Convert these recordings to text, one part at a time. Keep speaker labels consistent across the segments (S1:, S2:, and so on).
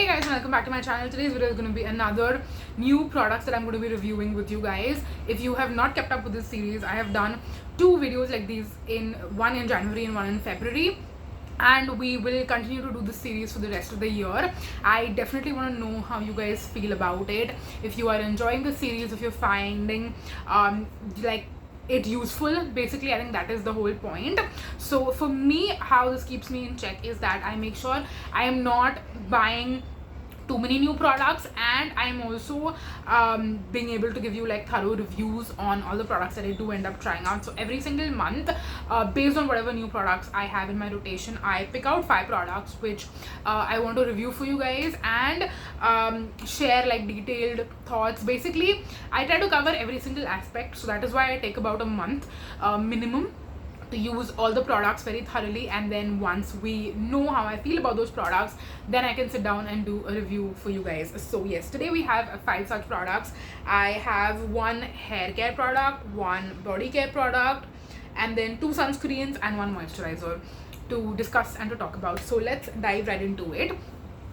S1: Hey guys, and welcome back to my channel. Today's video is going to be another new products that I'm going to be reviewing with you guys. If you have not kept up with this series, I have done two videos like these, one in January and one in February, and we will continue to do this series for the rest of the year. I definitely want to know how you guys feel about it. If you are enjoying the series, if you're finding like it useful, basically I think that is the whole point. So for me, how this keeps me in check is that I make sure I am not buying too many new products, and I'm also being able to give you like thorough reviews on all the products that I do end up trying out. So every single month, based on whatever new products I have in my rotation, I pick out 5 products which I want to review for you guys and share like detailed thoughts. Basically I try to cover every single aspect, so that is why I take about a month minimum to use all the products very thoroughly, and then once we know how I feel about those products, then I can sit down and do a review for you guys. So yes, today we have 5 such products. I have one hair care product, one body care product, and then 2 sunscreens and 1 moisturizer to discuss and to talk about. So let's dive right into it.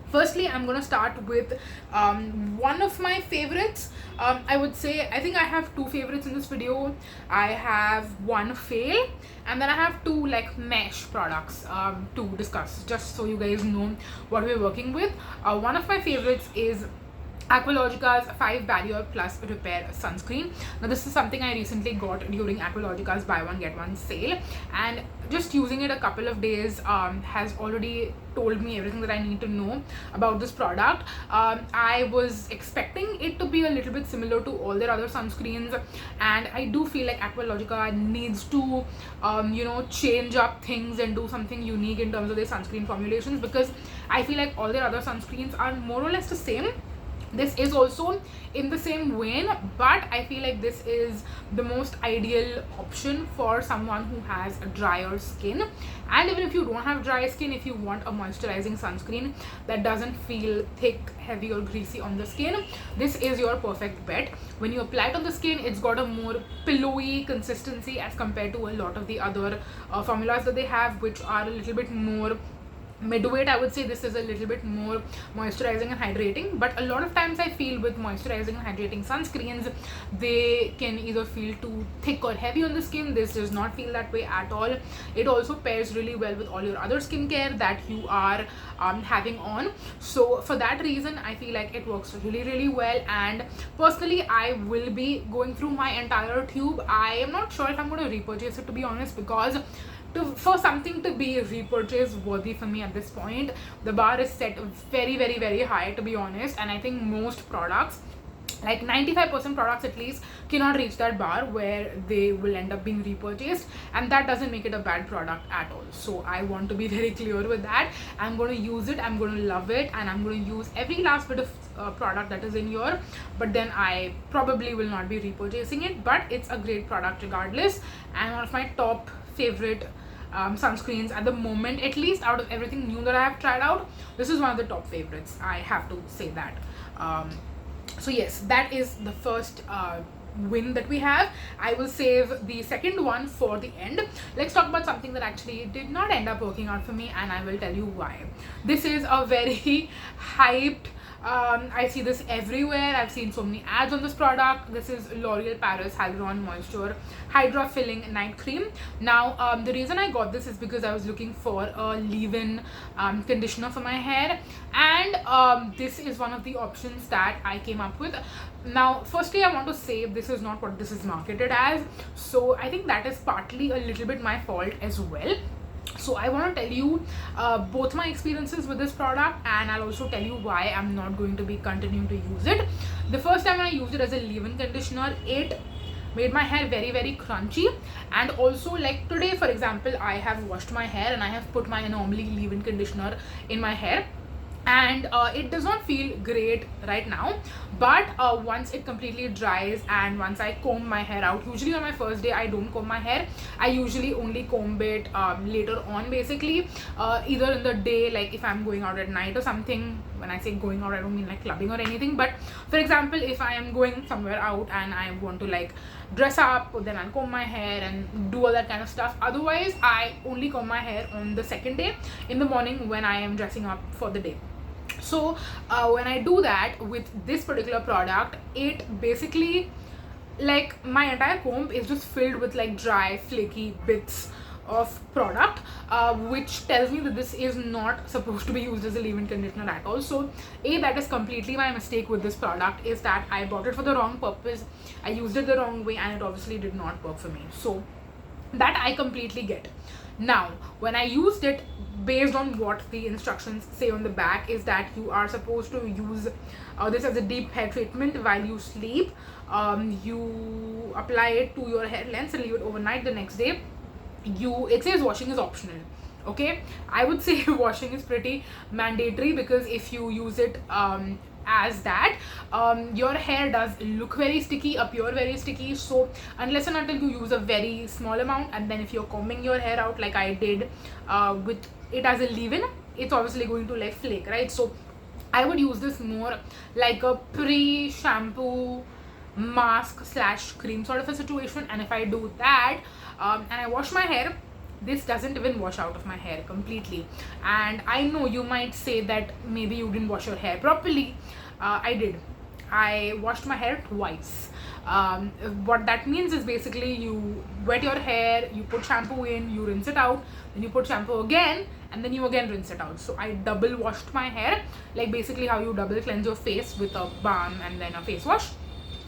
S1: Firstly, I'm going to start with one of my favorites. I would say, I think I have 2 favorites in this video. I have one fail, and then I have 2 like mesh products to discuss, just so you guys know what we're working with. One of my favorites is Aqualogica's 5 Barrier Plus Repair Sunscreen. Now this is something I recently got during Aqualogica's buy one get one sale, and just using it a couple of days has already told me everything that I need to know about this product. I was expecting it to be a little bit similar to all their other sunscreens, and I do feel like Aqualogica needs to change up things and do something unique in terms of their sunscreen formulations, because I feel like all their other sunscreens are more or less the same. This is also in the same vein, but I feel like this is the most ideal option for someone who has a drier skin. And even if you don't have dry skin, if you want a moisturizing sunscreen that doesn't feel thick, heavy or greasy on the skin, this is your perfect bet. When you apply it on the skin, it's got a more pillowy consistency as compared to a lot of the other formulas that they have, which are a little bit more midweight. I would say this is a little bit more moisturizing and hydrating, but a lot of times I feel with moisturizing and hydrating sunscreens, they can either feel too thick or heavy on the skin. This does not feel that way at all. It also pairs really well with all your other skincare that you are having on. So for that reason, I feel like it works really well, and personally I will be going through my entire tube. I am not sure if I'm going to repurchase it, to be honest, because for something to be repurchase worthy for me at this point, the bar is set very high, to be honest. And I think most products, like 95% products at least, cannot reach that bar where they will end up being repurchased, and that doesn't make it a bad product at all. So I want to be very clear with that. I'm going to use it, I'm going to love it, and I'm going to use every last bit of product that is in here, but then I probably will not be repurchasing it. But it's a great product regardless, and one of my top favorite sunscreens at the moment, at least out of everything new that I have tried out. This is one of the top favorites, I have to say that. So yes, that is the first win that we have. I will save the second one for the end. Let's talk about something that actually did not end up working out for me, and I will tell you why. This is a very hyped, I see this everywhere. I've seen so many ads on this product. This is L'Oreal Paris Hyaluron Moisture Hydra Filling Night Cream. Now the reason I got this is because I was looking for a leave-in conditioner for my hair, and this is one of the options that I came up with. Now firstly, I want to say this is not what this is marketed as, so I think that is partly a little bit my fault as well. So I want to tell you both my experiences with this product, and I'll also tell you why I'm not going to be continuing to use it. The first time when I used it as a leave-in conditioner, it made my hair very crunchy. And also, like today for example, I have washed my hair and I have put my normally leave-in conditioner in my hair, and it does not feel great right now, but once it completely dries and once I comb my hair out, usually on my first day I don't comb my hair. I usually only comb it later on, basically either in the day, like if I'm going out at night or something. When I say going out, I don't mean like clubbing or anything, but for example, if I am going somewhere out and I want to like dress up, then I'll comb my hair and do all that kind of stuff. Otherwise I only comb my hair on the second day in the morning when I am dressing up for the day. So when I do that with this particular product, it basically, like, my entire comb is just filled with like dry flaky bits of product, which tells me that this is not supposed to be used as a leave-in conditioner at all. So that is completely my mistake with this product, is that I bought it for the wrong purpose, I used it the wrong way, and it obviously did not work for me. So that I completely get. Now when I used it, based on what the instructions say on the back, is that you are supposed to use this as a deep hair treatment while you sleep. You apply it to your hair length and leave it overnight. The next day, it says washing is optional. Okay, I would say washing is pretty mandatory, because if you use it as that, your hair does look very sticky, appear very sticky. So unless and until you use a very small amount, and then if you're combing your hair out like I did with it as a leave-in, it's obviously going to like flake, right? So I would use this more like a pre-shampoo mask slash cream sort of a situation. And if I do that and I wash my hair, this doesn't even wash out of my hair completely. And I know you might say that maybe you didn't wash your hair properly. I did. I washed my hair twice. What that means is basically you wet your hair, you put shampoo in, you rinse it out, then you put shampoo again, and then you again rinse it out. So I double washed my hair, like basically how you double cleanse your face with a balm and then a face wash.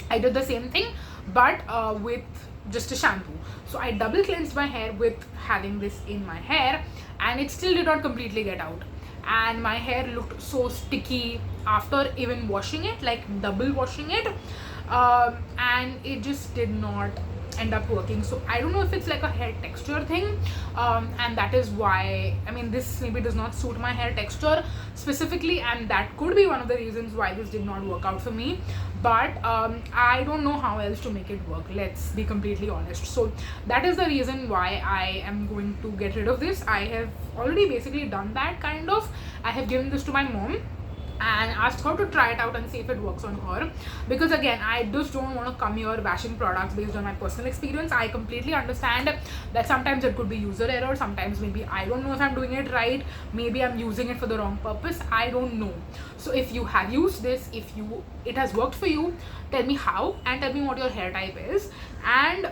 S1: I did the same thing, but with just a shampoo. So I double cleansed my hair with having this in my hair, and it still did not completely get out. And my hair looked so sticky after even washing it, like double washing it, and it just did not end up working. So I don't know if it's like a hair texture thing, and that is why, I mean, this maybe does not suit my hair texture specifically, and that could be one of the reasons why this did not work out for me. But I don't know how else to make it work, let's be completely honest. So that is the reason why I am going to get rid of this. I have already basically done that, kind of. I have given this to my mom and asked her to try it out and see if it works on her, because again, I just don't want to come here bashing products based on my personal experience. I completely understand that sometimes it could be user error, sometimes maybe I don't know if I'm doing it right, maybe I'm using it for the wrong purpose, I don't know. So if you have used this, if it has worked for you, tell me how, and tell me what your hair type is. And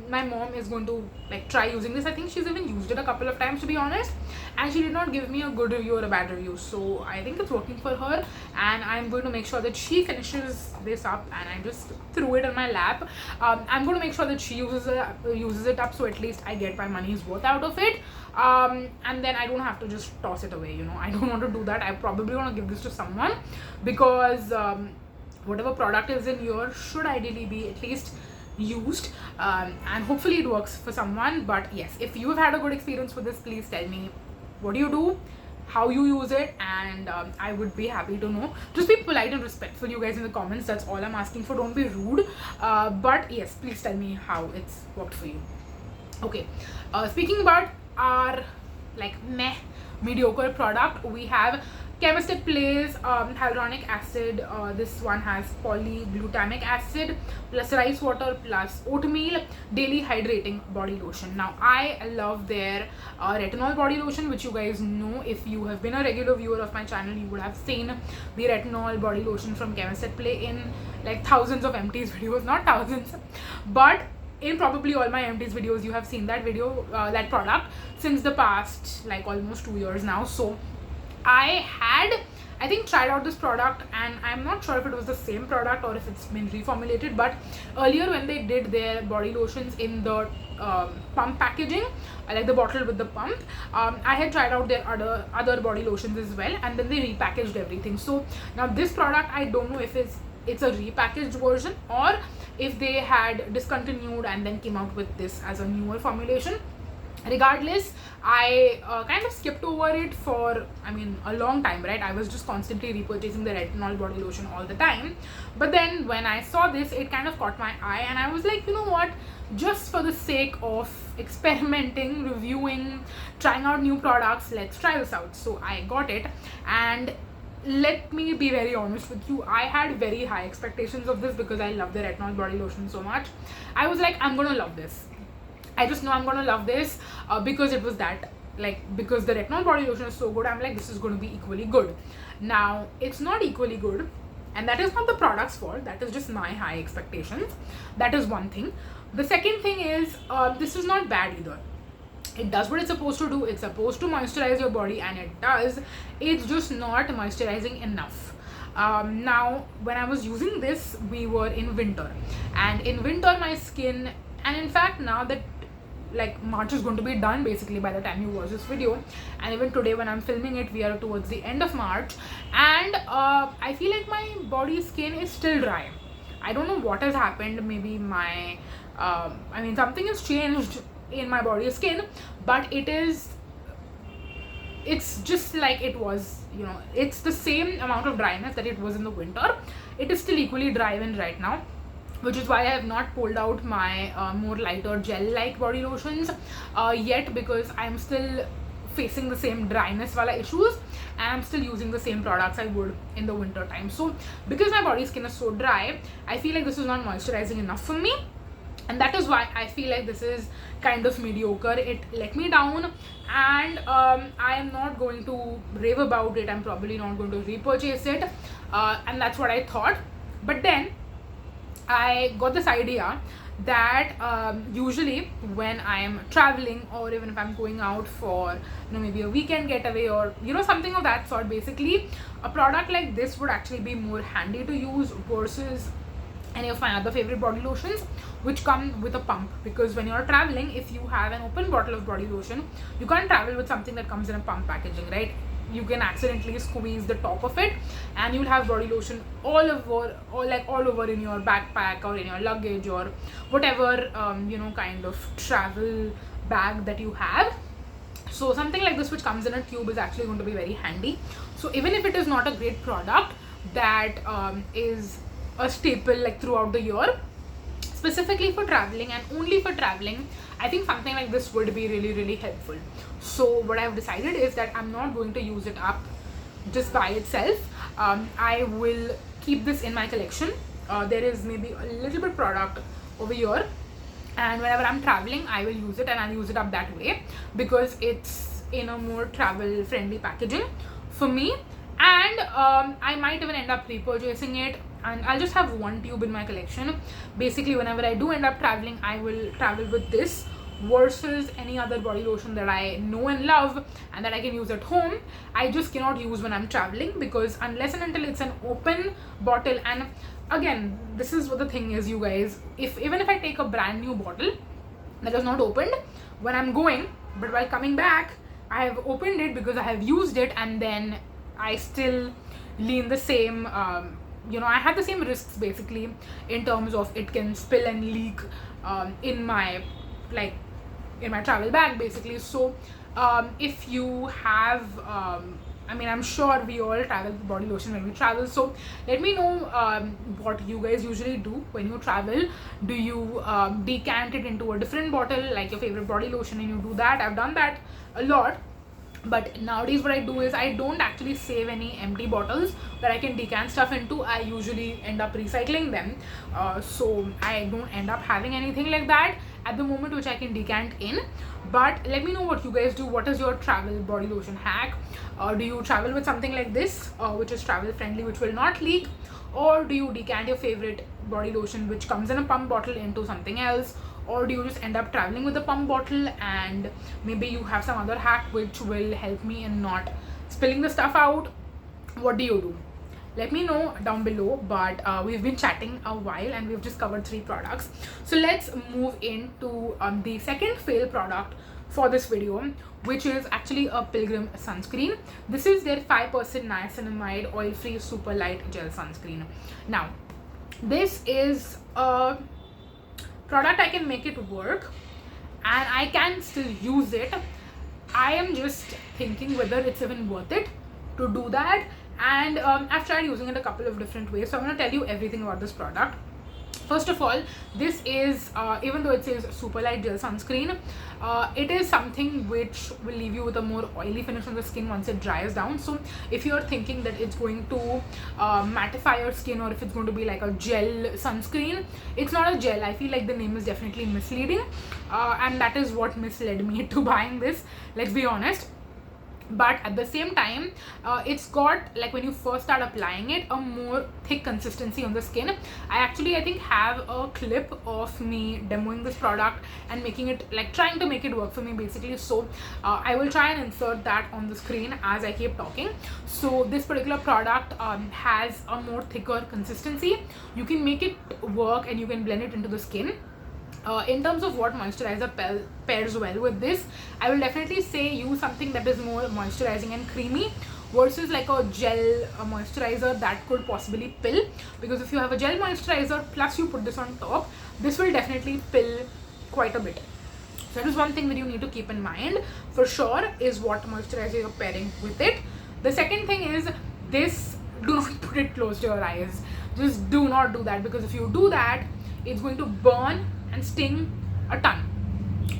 S1: my mom is going to like try using this. I think she's even used it a couple of times, to be honest, and she did not give me a good review or a bad review. So I think it's working for her, and I'm going to make sure that she finishes this up, and I just threw it on my lap. I'm going to make sure that she uses it up, so at least I get my money's worth out of it, and then I don't have to just toss it away, you know. I don't want to do that. I probably want to give this to someone, because whatever product is in here should ideally be at least used, and hopefully it works for someone. But yes, if you have had a good experience with this, please tell me what do you do, how you use it, and I would be happy to know. Just be polite and respectful, you guys, in the comments. That's all I'm asking for. Don't be rude, but yes, please tell me how it's worked for you. Okay, speaking about our like mediocre product, we have Chemist plays hyaluronic acid. This one has polyglutamic acid plus rice water plus oatmeal daily hydrating body lotion. Now I love their retinol body lotion, which you guys know. If you have been a regular viewer of my channel, you would have seen the retinol body lotion from Chemist Play in like thousands of MT's videos, not thousands, but in probably all my MT's videos you have seen that video, that product since the past like almost 2 years now. So I think tried out this product, and I'm not sure if it was the same product or if it's been reformulated, but earlier when they did their body lotions in the pump packaging, like the bottle with the pump, I had tried out their other body lotions as well, and then they repackaged everything. So now this product, I don't know if it's a repackaged version or if they had discontinued and then came out with this as a newer formulation. Regardless, I kind of skipped over it for, I mean, a long time, right? I was just constantly repurchasing the retinol body lotion all the time. But then when I saw this, it kind of caught my eye, and I was like, you know what, just for the sake of experimenting, reviewing, trying out new products, let's try this out. So I got it, and let me be very honest with you, I had very high expectations of this because I love the retinol body lotion so much. I was like, I'm gonna love this. I just know I'm gonna love this because it was that like, because the retinol body lotion is so good, I'm like, this is going to be equally good. Now it's not equally good, and that is not the product's fault, that is just my high expectations. That is one thing. The second thing is, this is not bad either. It does what it's supposed to do. It's supposed to moisturize your body, and it does. It's just not moisturizing enough. Now when I was using this, we were in winter, and in winter my skin, and in fact now that like March is going to be done basically by the time you watch this video, and even today when I'm filming it, we are towards the end of March, and I feel like my body skin is still dry. I don't know what has happened. Maybe my I mean, something has changed in my body skin, but it's just like it was, you know, it's the same amount of dryness that it was in the winter. It is still equally dry even right now, which is why I have not pulled out my more lighter gel like body lotions yet, because I'm still facing the same dryness wala issues, and I'm still using the same products I would in the winter time. So because my body skin is so dry, I feel like this is not moisturizing enough for me, and that is why I feel like this is kind of mediocre. It let me down, and I am not going to rave about it. I'm probably not going to repurchase it, and that's what I thought. But then I got this idea that usually when I'm traveling, or even if I'm going out for, you know, maybe a weekend getaway, or you know, something of that sort, basically a product like this would actually be more handy to use versus any of my other favorite body lotions which come with a pump. Because when you're traveling, if you have an open bottle of body lotion, you can't travel with something that comes in a pump packaging, right? You can accidentally squeeze the top of it, and you'll have body lotion all over, or like all over in your backpack or in your luggage or whatever you know, kind of travel bag that you have. So something like this which comes in a tube is actually going to be very handy. So even if it is not a great product that is a staple like throughout the year, specifically for traveling and only for traveling, I think something like this would be really helpful. So what I've decided is that I'm not going to use it up just by itself. I will keep this in my collection. There is maybe a little bit product over here, and whenever I'm traveling, I will use it, and I'll use it up that way because it's in a more travel friendly packaging for me. And I might even end up repurchasing it, and I'll just have one tube in my collection. Basically, whenever I do end up traveling, I will travel with this versus any other body lotion that I know and love and that I can use at home. I just cannot use when I'm traveling, because unless and until it's an open bottle, and again, this is what the thing is, you guys, even if I take a brand new bottle that is not opened when I'm going, but while coming back I have opened it because I have used it, and then I still lean the same you know, I have the same risks basically in terms of it can spill and leak in my travel bag basically. So if you have I mean, I'm sure we all travel with body lotion when we travel, so let me know what you guys usually do when you travel. Do you decant it into a different bottle like your favorite body lotion and you do that? I've done that a lot. But nowadays what I do is I don't actually save any empty bottles that I can decant stuff into. I usually end up recycling them, so I don't end up having anything like that at the moment which I can decant in. But let me know what you guys do. What is your travel body lotion hack? Do you travel with something like this which is travel friendly, which will not leak, or do you decant your favorite body lotion which comes in a pump bottle into something else? Or do you just end up traveling with a pump bottle and maybe you have some other hack which will help me in not spilling the stuff out? What do you do? Let me know down below. But we've been chatting a while and we've just covered 3 products. So let's move into the second fail product for this video, which is actually a Pilgrim sunscreen. This is their 5% niacinamide oil-free super light gel sunscreen. Now, this is a product I can make it work and I can still use it. I am just thinking whether it's even worth it to do that, and I've tried using it a couple of different ways, so I'm going to tell you everything about this product. First of all, this is even though it says super light gel sunscreen, it is something which will leave you with a more oily finish on the skin once it dries down. So if you're thinking that it's going to mattify your skin, or if it's going to be like a gel sunscreen, it's not a gel. I feel like the name is definitely misleading, and that is what misled me to buying this, let's be honest. But at the same time, it's got, like, when you first start applying it, a more thick consistency on the skin. I think have a clip of me demoing this product and making it, like, trying to make it work for me basically. So I will try and insert that on the screen as I keep talking. So this particular product has a more thicker consistency. You can make it work and you can blend it into the skin. In terms of what moisturizer pairs well with this, I will definitely say use something that is more moisturizing and creamy versus like a gel moisturizer that could possibly pill, because if you have a gel moisturizer plus you put this on top, this will definitely pill quite a bit. So that is one thing that you need to keep in mind for sure, is what moisturizer you're pairing with it. The second thing is this, do not put it close to your eyes. Just do not do that, because if you do that, it's going to burn and sting a ton.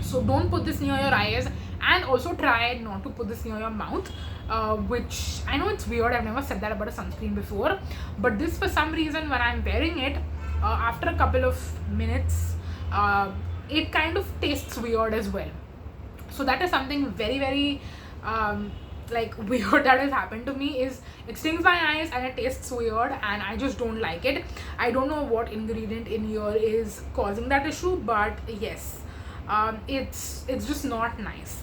S1: So don't put this near your eyes, and also try not to put this near your mouth, which I know it's weird. I've never said that about a sunscreen before, but this, for some reason, when I'm wearing it, after a couple of minutes, it kind of tastes weird as well. So that is something very, very like weird that has happened to me, is it stings my eyes and it tastes weird, and I just don't like it. I don't know what ingredient in here is causing that issue, but yes, it's just not nice.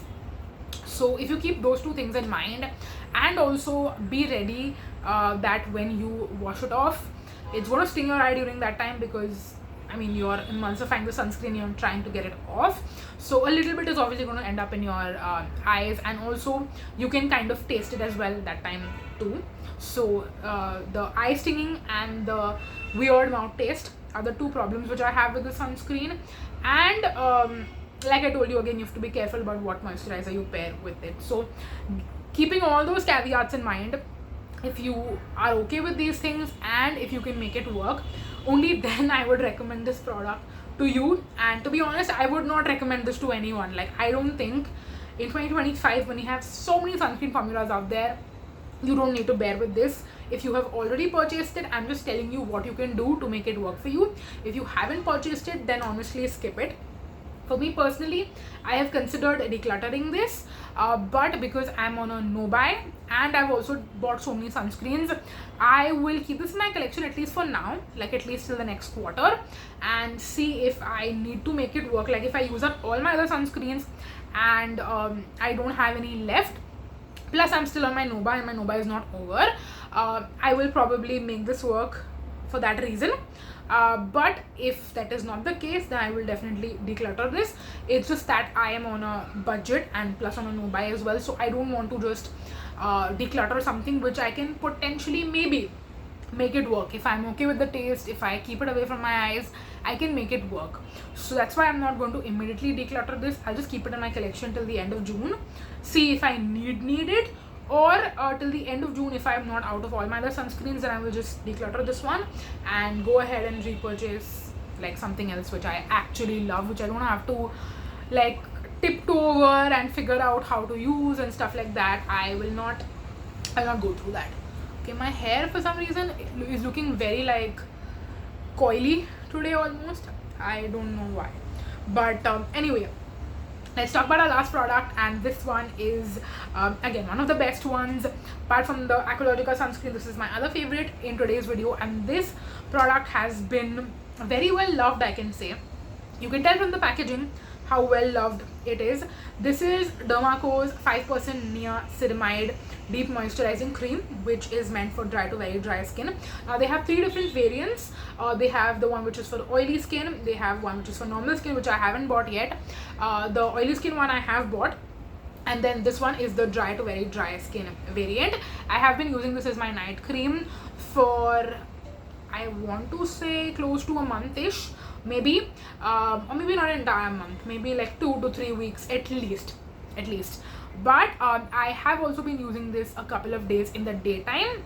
S1: So if you keep those two things in mind, and also be ready that when you wash it off, it's going to sting your eye during that time, because I mean, you're emulsifying the sunscreen, you're trying to get it off. So a little bit is obviously going to end up in your eyes, and also you can kind of taste it as well that time too. So the eye stinging and the weird mouth taste are the two problems which I have with the sunscreen. And like I told you, again, you have to be careful about what moisturizer you pair with it. So keeping all those caveats in mind, if you are okay with these things and if you can make it work, only then I would recommend this product to you. And to be honest, I would not recommend this to anyone. Like, I don't think in 2025, when you have so many sunscreen formulas out there, you don't need to bear with this. If you have already purchased it, I'm just telling you what you can do to make it work for you. If you haven't purchased it, then honestly skip it. For me personally, I have considered decluttering this, but because I'm on a no-buy and I've also bought so many sunscreens, I will keep this in my collection at least for now, like at least till the next quarter, and see if I need to make it work. Like if I use up all my other sunscreens and I don't have any left, plus I'm still on my no-buy and my no-buy is not over, I will probably make this work for that reason. But if that is not the case, then I will definitely declutter this. It's just that I am on a budget and plus on a no-buy as well, so I don't want to just declutter something which I can potentially maybe make it work. If I'm okay with the taste, if I keep it away from my eyes, I can make it work. So that's why I'm not going to immediately declutter this. I'll just keep it in my collection till the end of June, see if I need it, or till the end of June, if I'm not out of all my other sunscreens, then I will just declutter this one and go ahead and repurchase like something else which I actually love, which I don't have to like tiptoe over and figure out how to use and stuff like that. I'll not go through that. Okay, my hair for some reason is looking very like coily today almost. I don't know why, but anyway, let's talk about our last product, and this one is again one of the best ones apart from the Aqualogica sunscreen. This is my other favorite in today's video, and this product has been very well loved, I can say. You can tell from the packaging how well loved it is. This is Dermaco's 5% Nia-Ceramide deep moisturizing cream, which is meant for dry to very dry skin. They have 3 different variants. They have the one which is for oily skin, they have one which is for normal skin, which I haven't bought yet. The oily skin one I have bought, and then this one is the dry to very dry skin variant. I have been using this as my night cream for, I want to say, close to a month-ish, maybe, or maybe not an entire month, maybe like 2 to 3 weeks at least. But I have also been using this a couple of days in the daytime,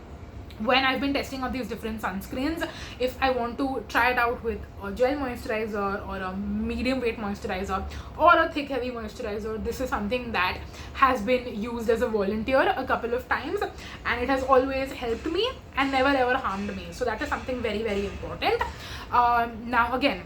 S1: when I've been testing out these different sunscreens, if I want to try it out with a gel moisturizer or a medium weight moisturizer or a thick heavy moisturizer, this is something that has been used as a volunteer a couple of times, and it has always helped me and never ever harmed me. So that is something very, very important. Now again,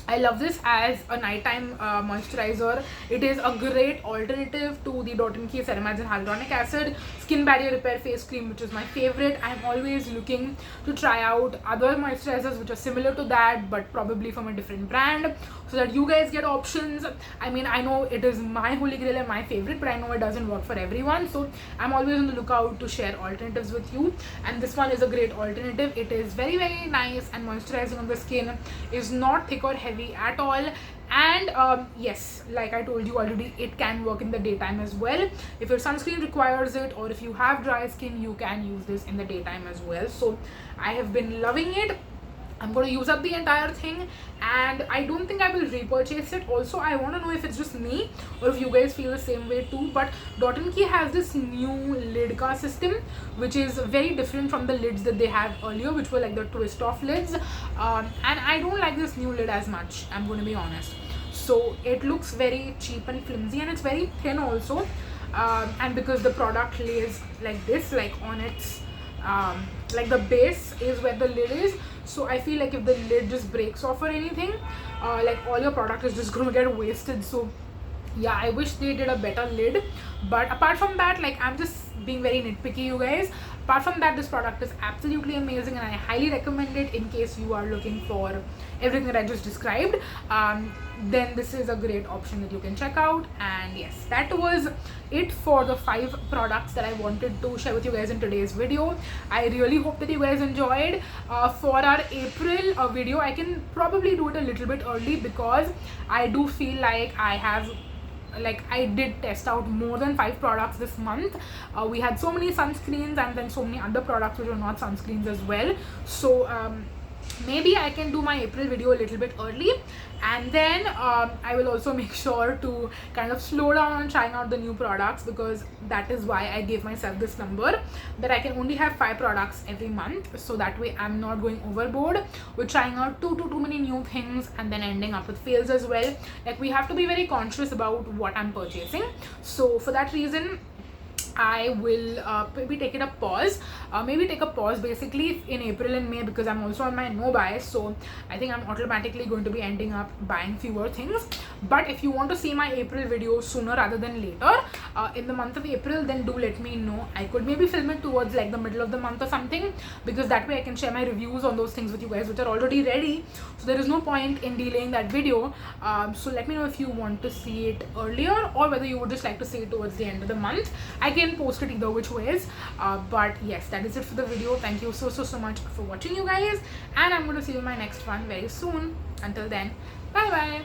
S1: I love this as a nighttime moisturizer. It is a great alternative to the Nia-Ceramide and hyaluronic acid skin barrier repair face cream, which is my favorite. I'm always looking to try out other moisturizers which are similar to that, but probably from a different brand, so that you guys get options. I mean, I know it is my holy grail and my favorite, but I know it doesn't work for everyone, so I'm always on the lookout to share alternatives with you, and this one is a great alternative. It is very, very nice and moisturizing on the skin, is not thick or heavy at all, and yes, like I told you already, it can work in the daytime as well. If your sunscreen requires it, or if you have dry skin, you can use this in the daytime as well. So I have been loving it. I'm going to use up the entire thing, and I don't think I will repurchase it. Also, I want to know if it's just me or if you guys feel the same way too. But Dot & Key has this new lid ka system, which is very different from the lids that they had earlier, which were like the twist off lids, and I don't like this new lid as much, I'm going to be honest. So it looks very cheap and flimsy, and it's very thin also, and because the product lays like this, like on its like the base is where the lid is, so I feel like if the lid just breaks off or anything, like all your product is just going to get wasted. So yeah, I wish they did a better lid. But apart from that, like, I'm just being very nitpicky, you guys. Apart from that, this product is absolutely amazing, and I highly recommend it in case you are looking for everything that I just described. Then this is a great option that you can check out. And yes, that was it for the 5 products that I wanted to share with you guys in today's video. I really hope that you guys enjoyed. For our April video, I can probably do it a little bit early, because I do feel like I did test out more than 5 products this month. We had so many sunscreens and then so many other products which were not sunscreens as well. So maybe I can do my April video a little bit early, and then I will also make sure to kind of slow down on trying out the new products, because that is why I gave myself this number, that I can only have 5 products every month, so that way I'm not going overboard with trying out too many new things and then ending up with fails as well. Like, we have to be very conscious about what I'm purchasing. So for that reason, I will maybe take a pause basically in April and May, because I'm also on my no buy, so I think I'm automatically going to be ending up buying fewer things. But if you want to see my April video sooner rather than later, in the month of April, then do let me know. I could maybe film it towards like the middle of the month or something, because that way I can share my reviews on those things with you guys which are already ready, so there is no point in delaying that video. So let me know if you want to see it earlier, or whether you would just like to see it towards the end of the month. I can post it either which ways. But yes, that is it for the video. Thank you so much for watching, you guys, and I'm going to see you in my next one very soon. Until then, bye.